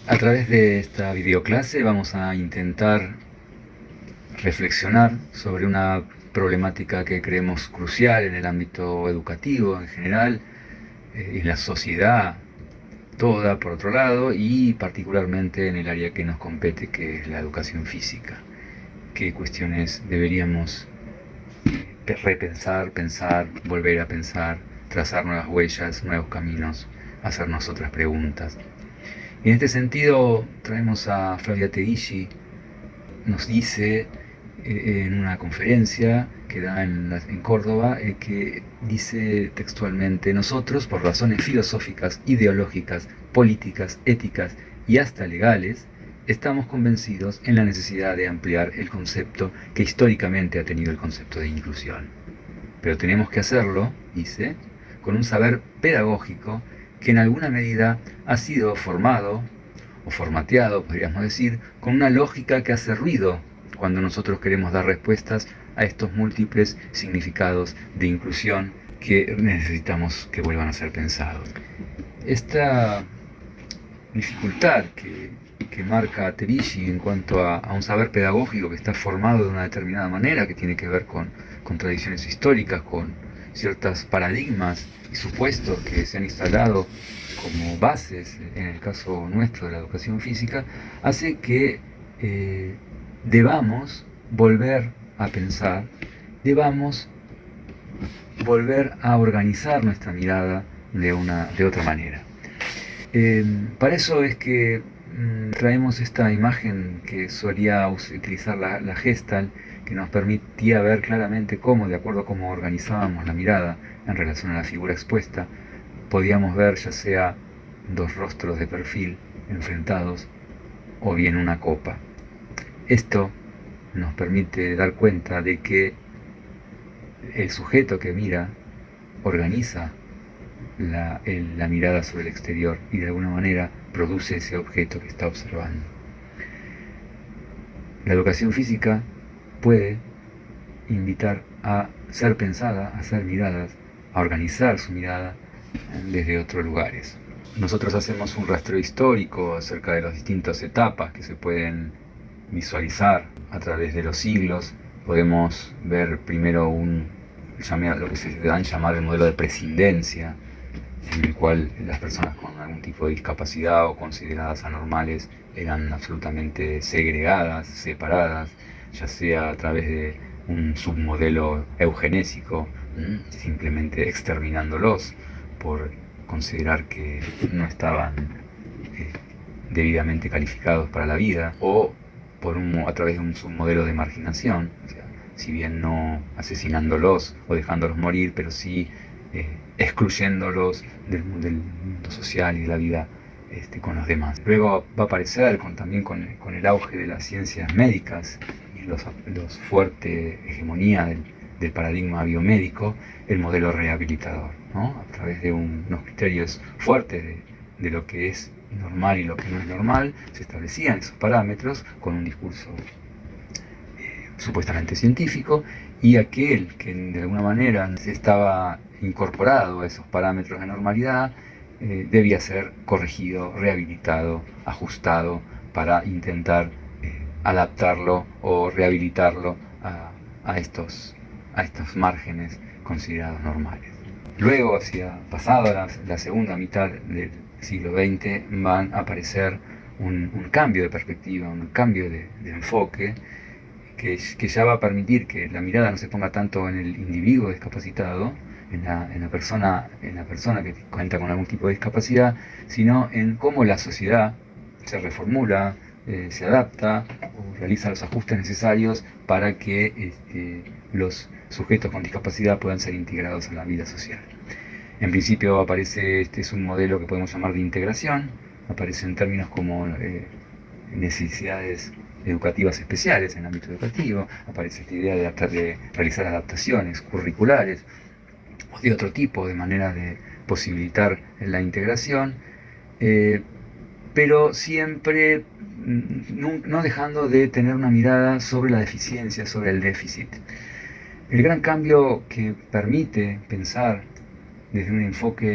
A través de esta videoclase vamos a intentar reflexionar sobre una problemática que creemos crucial en el ámbito educativo en general, en la sociedad toda por otro lado, y particularmente en el área que nos compete, que es la educación física. ¿Qué cuestiones deberíamos repensar, pensar, volver a pensar, trazar nuevas huellas, nuevos caminos, hacernos otras preguntas? Y en este sentido traemos a Flavia Teguigi. Nos dice en una conferencia que da en Córdoba, que dice textualmente: nosotros, por razones filosóficas, ideológicas, políticas, éticas y hasta legales, estamos convencidos en la necesidad de ampliar el concepto que históricamente ha tenido el concepto de inclusión. Pero tenemos que hacerlo, dice, con un saber pedagógico que en alguna medida ha sido formado o formateado, podríamos decir, con una lógica que hace ruido cuando nosotros queremos dar respuestas a estos múltiples significados de inclusión que necesitamos que vuelvan a ser pensados. Esta dificultad que marca Teguigi en cuanto a un saber pedagógico que está formado de una determinada manera, que tiene que ver con tradiciones históricas, con ciertos paradigmas y supuestos que se han instalado como bases, en el caso nuestro de la educación física, hace que debamos volver a pensar, debamos volver a organizar nuestra mirada de otra manera. Para eso es que traemos esta imagen que solía utilizar la Gestalt, que nos permitía ver claramente cómo, de acuerdo a cómo organizábamos la mirada en relación a la figura expuesta, podíamos ver ya sea dos rostros de perfil enfrentados o bien una copa. Esto nos permite dar cuenta de que el sujeto que mira organiza la mirada sobre el exterior y de alguna manera produce ese objeto que está observando. La educación física puede invitar a ser pensada, a ser miradas, a organizar su mirada desde otros lugares. Nosotros hacemos un rastreo histórico acerca de las distintas etapas que se pueden visualizar a través de los siglos. Podemos ver primero lo que se dan llamar el modelo de prescindencia, en el cual las personas con algún tipo de discapacidad o consideradas anormales eran absolutamente segregadas, separadas, ya sea a través de un submodelo eugenésico, simplemente exterminándolos por considerar que no estaban debidamente calificados para la vida, o a través de un submodelo de marginación, o sea, si bien no asesinándolos o dejándolos morir, pero sí excluyéndolos del mundo social y de la vida con los demás. Luego va a aparecer también con el auge de las ciencias médicas y los fuerte hegemonía del paradigma biomédico, el modelo rehabilitador, ¿no? A través de unos criterios fuertes de lo que es normal y lo que no es normal, se establecían esos parámetros con un discurso supuestamente científico, y aquel que de alguna manera estaba incorporado a esos parámetros de normalidad debía ser corregido, rehabilitado, ajustado para intentar adaptarlo o rehabilitarlo a estos márgenes considerados normales. Luego, pasada la segunda mitad del siglo XX, van a aparecer un cambio de perspectiva, un cambio de enfoque, que ya va a permitir que la mirada no se ponga tanto en el individuo discapacitado, en la persona que cuenta con algún tipo de discapacidad, sino en cómo la sociedad se reformula, se adapta o realiza los ajustes necesarios para que los sujetos con discapacidad puedan ser integrados en la vida social. En principio aparece, es un modelo que podemos llamar de integración, aparecen términos como necesidades educativas especiales en el ámbito educativo, aparece esta idea de realizar adaptaciones curriculares o de otro tipo, de manera de posibilitar la integración, pero siempre no dejando de tener una mirada sobre la deficiencia, sobre el déficit. El gran cambio que permite pensar desde un enfoque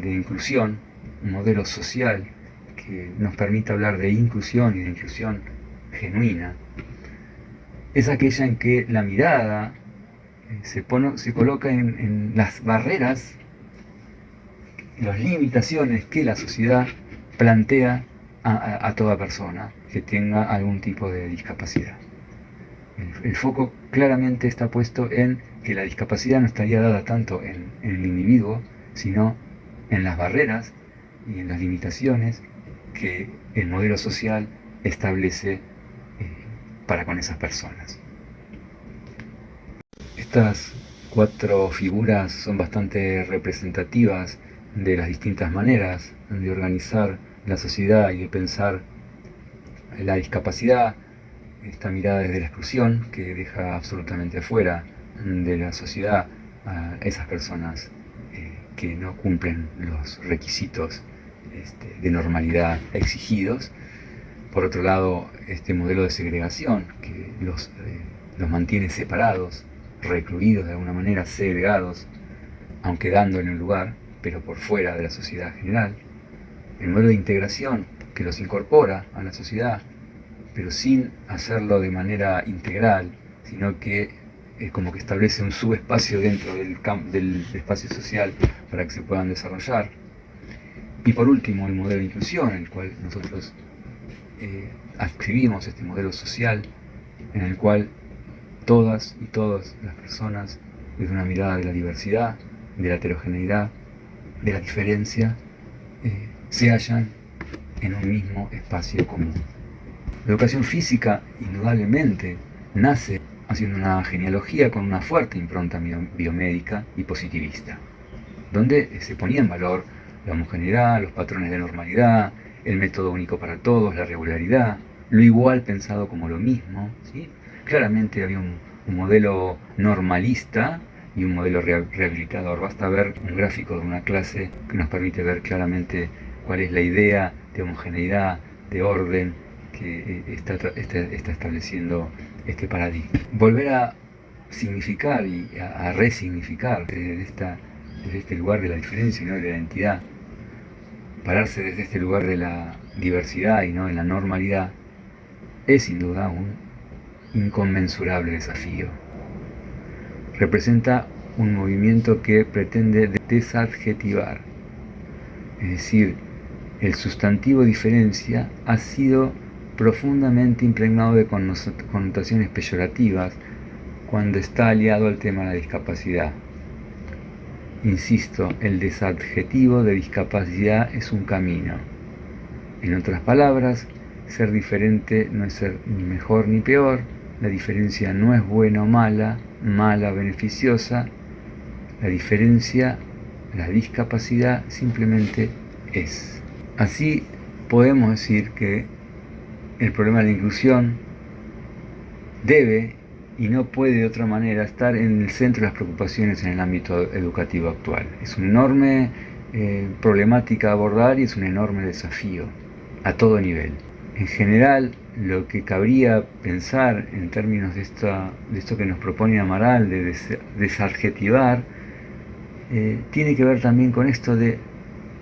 de inclusión, un modelo social que nos permite hablar de inclusión y de inclusión genuina es aquella en que la mirada se coloca en las barreras, las limitaciones que la sociedad plantea a toda persona que tenga algún tipo de discapacidad. El foco claramente está puesto en que la discapacidad no estaría dada tanto en el individuo, sino en las barreras y en las limitaciones que el modelo social establece para con esas personas. Estas 4 figuras son bastante representativas de las distintas maneras de organizar la sociedad y de pensar la discapacidad, esta mirada desde la exclusión que deja absolutamente afuera de la sociedad a esas personas que no cumplen los requisitos de normalidad exigidos. Por otro lado, este modelo de segregación que los mantiene separados, recluidos de alguna manera, segregados, aunque dando en un lugar, pero por fuera de la sociedad general. El modelo de integración que los incorpora a la sociedad, pero sin hacerlo de manera integral, sino que es como que establece un subespacio dentro del espacio social para que se puedan desarrollar. Y por último, el modelo de inclusión, en el cual nosotros adscribimos este modelo social, en el cual todas y todas las personas, desde una mirada de la diversidad, de la heterogeneidad, de la diferencia, se hallan en un mismo espacio común. La educación física, indudablemente, nace haciendo una genealogía con una fuerte impronta biomédica y positivista, donde se ponía en valor la homogeneidad, los patrones de normalidad, el método único para todos, la regularidad, lo igual pensado como lo mismo, ¿sí? Claramente había un modelo normalista y un modelo rehabilitador. Basta ver un gráfico de una clase que nos permite ver claramente cuál es la idea de homogeneidad, de orden que está estableciendo este paradigma. Volver a significar y a resignificar desde este lugar de la diferencia y no de la identidad, pararse desde este lugar de la diversidad y no de la normalidad, es sin duda un inconmensurable desafío. Representa un movimiento que pretende desadjetivar, es decir, el sustantivo diferencia ha sido profundamente impregnado de connotaciones peyorativas cuando está aliado al tema de la discapacidad. Insisto, el desadjetivo de discapacidad es un camino. En otras palabras, ser diferente no es ser ni mejor ni peor, la diferencia no es buena o mala, mala o beneficiosa, la diferencia, la discapacidad simplemente es. Así podemos decir que el problema de la inclusión debe y no puede de otra manera estar en el centro de las preocupaciones en el ámbito educativo actual. Es una enorme problemática a abordar y es un enorme desafío a todo nivel. En general, lo que cabría pensar en términos de esto que nos propone Amaral, de desadjetivar, tiene que ver también con esto de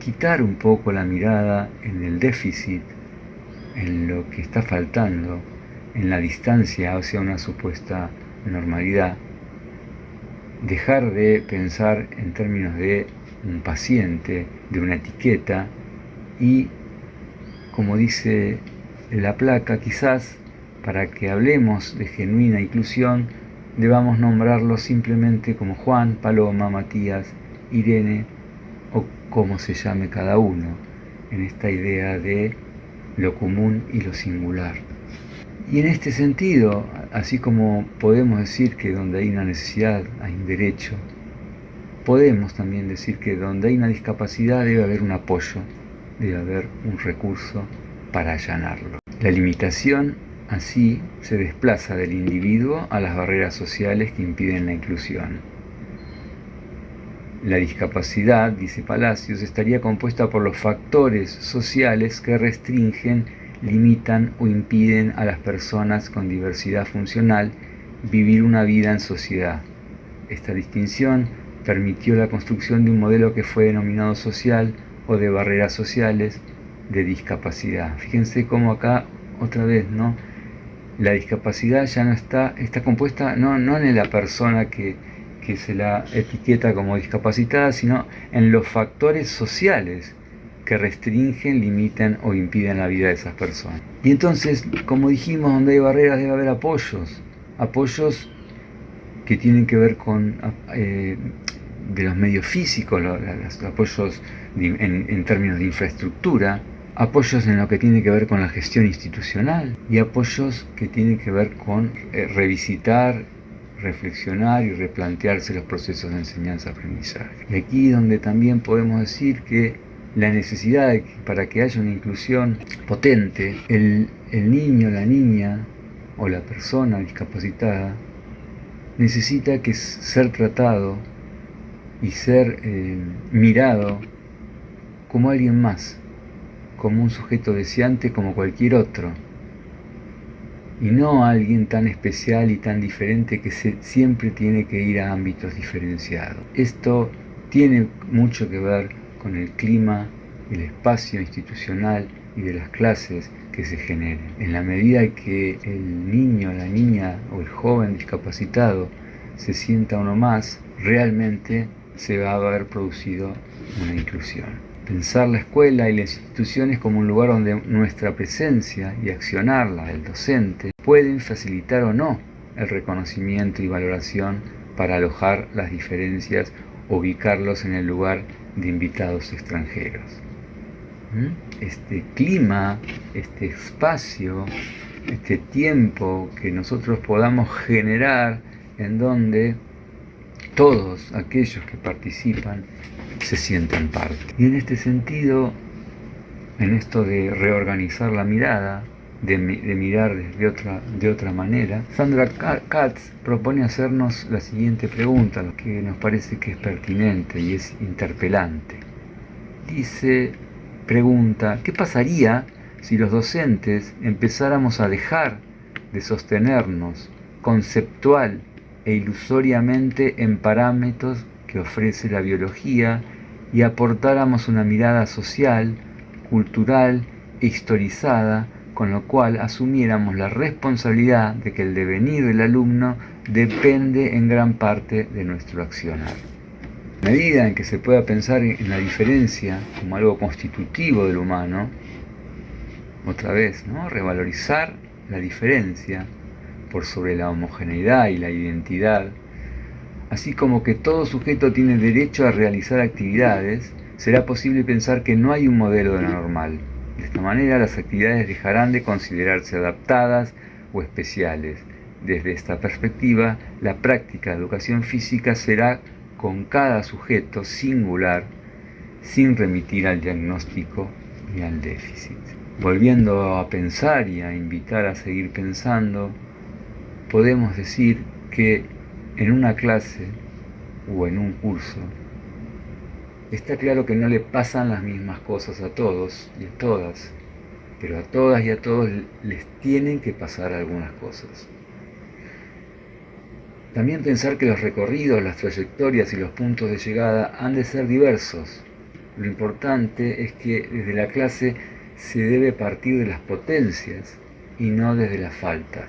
quitar un poco la mirada en el déficit, en lo que está faltando, en la distancia hacia una supuesta normalidad, dejar de pensar en términos de un paciente, de una etiqueta y, como dice la placa, quizás para que hablemos de genuina inclusión debamos nombrarlos simplemente como Juan, Paloma, Matías, Irene o como se llame cada uno, en esta idea de lo común y lo singular. Y en este sentido, así como podemos decir que donde hay una necesidad hay un derecho, podemos también decir que donde hay una discapacidad debe haber un apoyo, debe haber un recurso para allanarlo. La limitación así se desplaza del individuo a las barreras sociales que impiden la inclusión. La discapacidad, dice Palacios, estaría compuesta por los factores sociales que restringen, limitan o impiden a las personas con diversidad funcional vivir una vida en sociedad. Esta distinción permitió la construcción de un modelo que fue denominado social o de barreras sociales, de discapacidad. Fíjense cómo acá, otra vez, ¿no? La discapacidad ya no está compuesta no en la persona que se la etiqueta como discapacitada, sino en los factores sociales que restringen, limitan o impiden la vida de esas personas. Y entonces, como dijimos, donde hay barreras debe haber apoyos que tienen que ver con de los medios físicos, los apoyos en términos de infraestructura, apoyos en lo que tiene que ver con la gestión institucional y apoyos que tienen que ver con revisitar, reflexionar y replantearse los procesos de enseñanza-aprendizaje. Y aquí donde también podemos decir que la necesidad de que, para que haya una inclusión potente, el niño, la niña o la persona discapacitada necesita que ser tratado y ser mirado como alguien más, como un sujeto deseante como cualquier otro, y no alguien tan especial y tan diferente que siempre tiene que ir a ámbitos diferenciados. Esto tiene mucho que ver con el clima, el espacio institucional y de las clases que se generen. En la medida que el niño, la niña o el joven discapacitado se sienta uno más, realmente se va a haber producido una inclusión. Pensar la escuela y las instituciones como un lugar donde nuestra presencia y accionarla, el docente, pueden facilitar o no el reconocimiento y valoración para alojar las diferencias o ubicarlos en el lugar de invitados extranjeros. Este clima, este espacio, este tiempo que nosotros podamos generar en donde todos aquellos que participan se sientan parte. Y en este sentido, en esto de reorganizar la mirada, de mirar de otra manera, Sandra Katz propone hacernos la siguiente pregunta, que nos parece que es pertinente y es interpelante. Pregunta, ¿qué pasaría si los docentes empezáramos a dejar de sostenernos conceptual e ilusoriamente en parámetros que ofrece la biología y aportáramos una mirada social, cultural e historizada, con lo cual asumiéramos la responsabilidad de que el devenir del alumno depende en gran parte de nuestro accionar? A medida en que se pueda pensar en la diferencia como algo constitutivo del humano, otra vez, ¿no? Revalorizar la diferencia por sobre la homogeneidad y la identidad, así como que todo sujeto tiene derecho a realizar actividades, será posible pensar que no hay un modelo de lo normal. De esta manera, las actividades dejarán de considerarse adaptadas o especiales. Desde esta perspectiva, la práctica de educación física será con cada sujeto singular, sin remitir al diagnóstico y al déficit. Volviendo a pensar y a invitar a seguir pensando, podemos decir que en una clase o en un curso está claro que no le pasan las mismas cosas a todos y a todas, pero a todas y a todos les tienen que pasar algunas cosas. También pensar que los recorridos, las trayectorias y los puntos de llegada han de ser diversos. Lo importante es que desde la clase se debe partir de las potencias y no desde las faltas.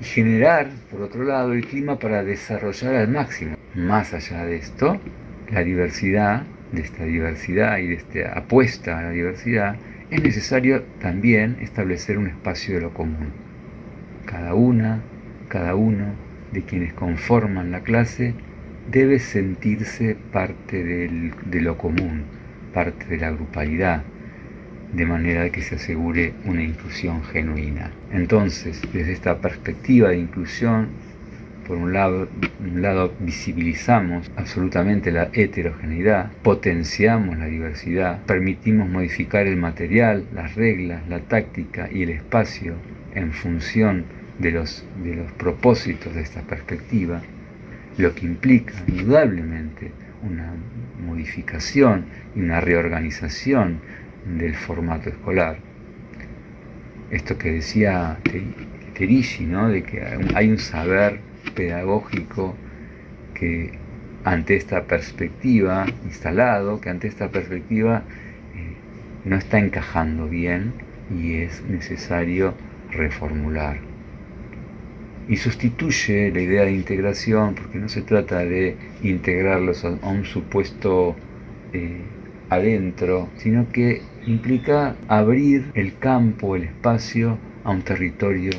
Y generar, por otro lado, el clima para desarrollar al máximo. Más allá de esto, la diversidad, de esta diversidad y de esta apuesta a la diversidad, es necesario también establecer un espacio de lo común. Cada uno de quienes conforman la clase debe sentirse parte de lo común, parte de la grupalidad, de manera que se asegure una inclusión genuina. Entonces, desde esta perspectiva de inclusión, por un lado visibilizamos absolutamente la heterogeneidad, potenciamos la diversidad, permitimos modificar el material, las reglas, la táctica y el espacio en función de los propósitos de esta perspectiva, lo que implica indudablemente una modificación y una reorganización del formato escolar. Esto que decía Terishi, ¿no? De que hay un saber pedagógico que ante esta perspectiva instalado, que ante esta perspectiva no está encajando bien y es necesario reformular. Y sustituye la idea de integración, porque no se trata de integrarlos a un supuesto adentro, sino que implica abrir el campo, el espacio a un territorio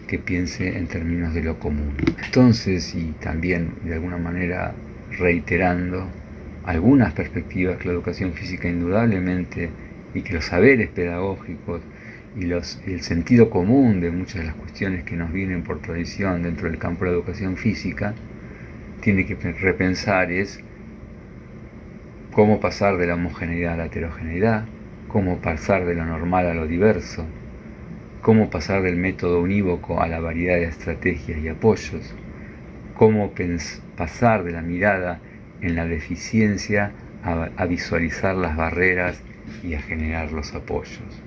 que piense en términos de lo común. Entonces, y también de alguna manera reiterando algunas perspectivas que la educación física indudablemente y que los saberes pedagógicos y el sentido común de muchas de las cuestiones que nos vienen por tradición dentro del campo de la educación física tiene que repensar es cómo pasar de la homogeneidad a la heterogeneidad, cómo pasar de lo normal a lo diverso, cómo pasar del método unívoco a la variedad de estrategias y apoyos, cómo pasar de la mirada en la deficiencia a visualizar las barreras y a generar los apoyos.